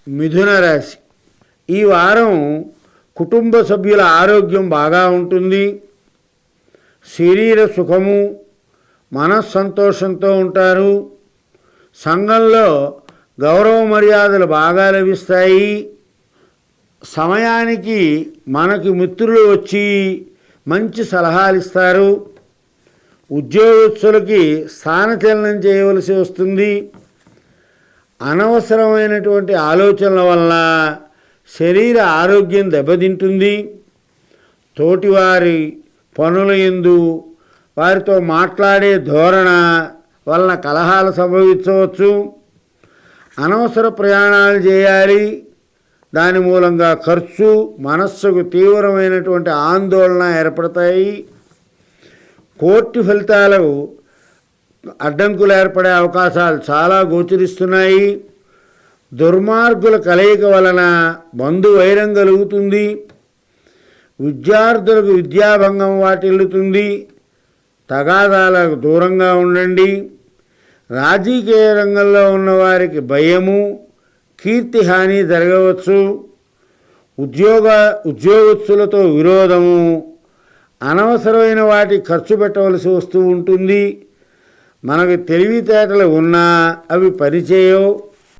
మిథున రాశి. ఈ వారం కుటుంబ సభ్యుల ఆరోగ్యం బాగా ఉంటుంది. శరీర సుఖము, మనస్సంతోషంతో ఉంటారు. సంఘంలో గౌరవ మర్యాదలు బాగా లభిస్తాయి. సమయానికి మనకి మిత్రులు వచ్చి మంచి సలహాలు ఇస్తారు. ఉద్యోగస్తులకి స్థానచలనం చేయవలసి వస్తుంది. అనవసరమైనటువంటి ఆలోచనల వల్ల శరీర ఆరోగ్యం దెబ్బతింటుంది. తోటివారి పనుల యందు వారితో మాట్లాడే ధోరణ వలన కలహాలు సంభవించవచ్చు. అనవసర ప్రయాణాలు చేయాలి. దాని మూలంగా ఖర్చు, మనస్సుకు తీవ్రమైనటువంటి ఆందోళన ఏర్పడతాయి. కోర్టు ఫలితాలు అడ్డంకులు ఏర్పడే అవకాశాలు చాలా గోచరిస్తున్నాయి. దుర్మార్గుల కలయిక వలన బంధువైరం కలుగుతుంది. విద్యార్థులకు విద్యాభంగం వాటిల్లుతుంది. తగాదాలకు దూరంగా ఉండండి. రాజకీయ రంగంలో ఉన్నవారికి భయము, కీర్తిహాని జరగవచ్చు. ఉద్యోగస్తులతో విరోధము, అనవసరమైన వాటి ఖర్చు పెట్టవలసి వస్తూ ఉంటుంది. మనకు తెలివితేటలు ఉన్నా అవి పనిచేయవు.